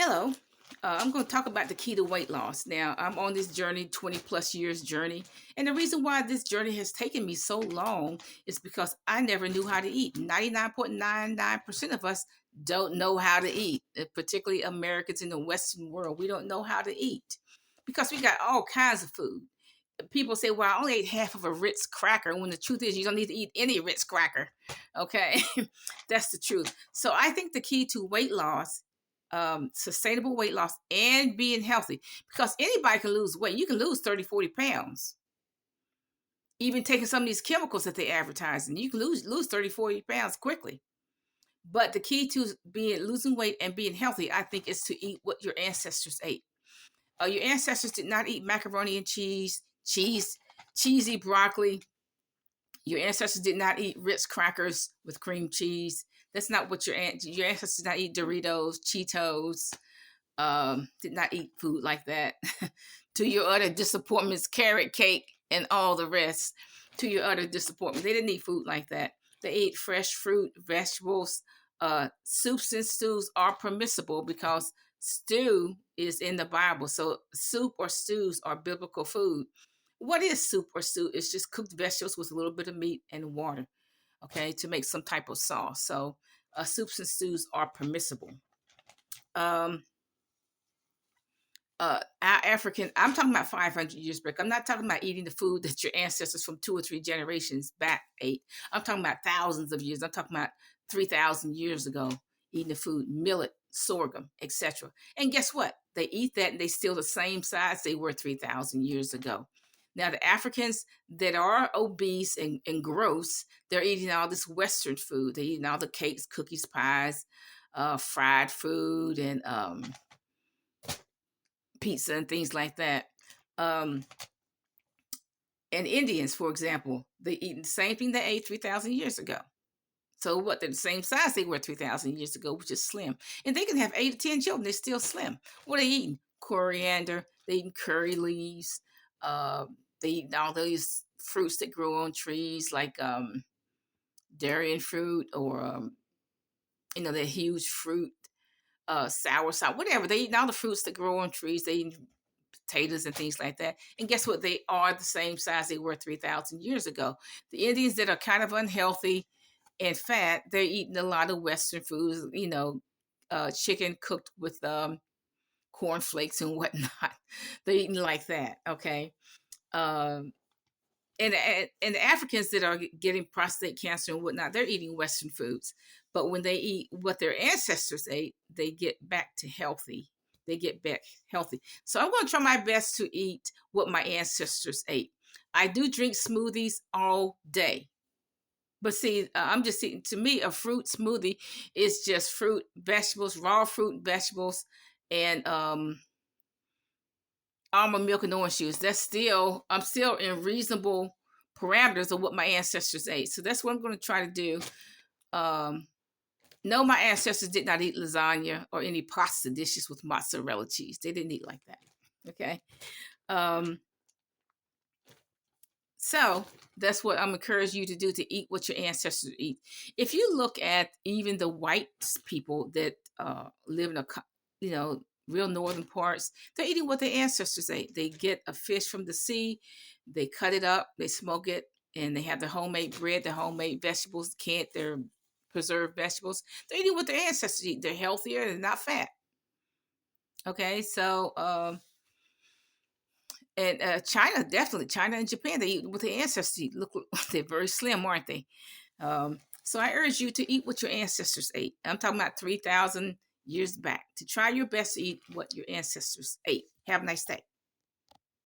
Hello. I'm going to talk about the key to weight loss. Now, I'm on this journey, 20 plus years journey. And the reason why this journey has taken me so long is because I never knew how to eat. 99.99% of us don't know how to eat, particularly Americans in the Western world. We don't know how to eat because we got all kinds of food. People say, well, I only ate half of a Ritz cracker, when the truth is you don't need to eat any Ritz cracker. Okay. That's the truth. So I think the key to weight loss, sustainable weight loss and being healthy, because anybody can lose weight. You can lose 30, 40 pounds, even taking some of these chemicals that they advertise, and you can lose 30, 40 pounds quickly. But the key to being losing weight and being healthy, I think, is to eat what your ancestors ate. Your ancestors did not eat macaroni and cheesy broccoli. Your ancestors did not eat Ritz crackers with cream cheese. That's not what your ancestors did not eat Doritos, Cheetos. Did not eat food like that. To your utter disappointments, carrot cake and all the rest. To your utter disappointment, they didn't eat food like that. They ate fresh fruit, vegetables. Soups and stews are permissible because stew is in the Bible. So soup or stews are biblical food. What is soup or stew? It's just cooked vegetables with a little bit of meat and water, okay, to make some type of sauce. So soups and stews are permissible. Um, our African, I'm talking about 500 years back. I'm not talking about eating the food that your ancestors from 2 or 3 generations back ate. I'm talking about thousands of years. I'm talking about 3,000 years ago, eating the food, millet, sorghum, etc. And guess what? They eat that and they still the same size they were 3,000 years ago. Now, the Africans that are obese and gross, they're eating all this Western food. They're eating all the cakes, cookies, pies, fried food, and pizza and things like that. Um, and Indians, for example, they eat the same thing they ate 3,000 years ago. So what? They're the same size they were 3,000 years ago, which is slim. And they can have 8 to 10 children. They're still slim. What are they eating? Coriander. They eating curry leaves. Uh, they eat all those fruits that grow on trees, like durian fruit, or that huge fruit, sour, whatever. They eat all the fruits that grow on trees. They eat potatoes and things like that. And guess what? They are the same size they were 3,000 years ago. The Indians that are kind of unhealthy and fat, they're eating a lot of Western foods, chicken cooked with cornflakes and whatnot. They're eating like that, okay? Um, and the Africans that are getting prostate cancer and whatnot, they're eating Western foods. But when they eat what their ancestors ate, they get back to healthy. They get back healthy. So I'm going to try my best to eat what my ancestors ate. I do drink smoothies all day. But see, I'm just saying, to me, a fruit smoothie is just fruit, vegetables, raw fruit, vegetables, and almond milk and orange juice. I'm still in reasonable parameters of what my ancestors ate. So that's what I'm going to try to do. No, my ancestors did not eat lasagna or any pasta dishes with mozzarella cheese. They didn't eat like that. Okay. Um, so that's what I'm encouraging you to do, to eat what your ancestors eat. If you look at even the white people that live in real northern parts, they're eating what their ancestors ate. They get a fish from the sea, they cut it up, they smoke it, and they have their homemade bread, their homemade vegetables, their preserved vegetables. They're eating what their ancestors eat. They're healthier, they're not fat. Okay, so and China and Japan, they eat what their ancestors eat. Look, they're very slim, aren't they? So I urge you to eat what your ancestors ate. I'm talking about 3,000 years back. To try your best to eat what your ancestors ate. Have a nice day.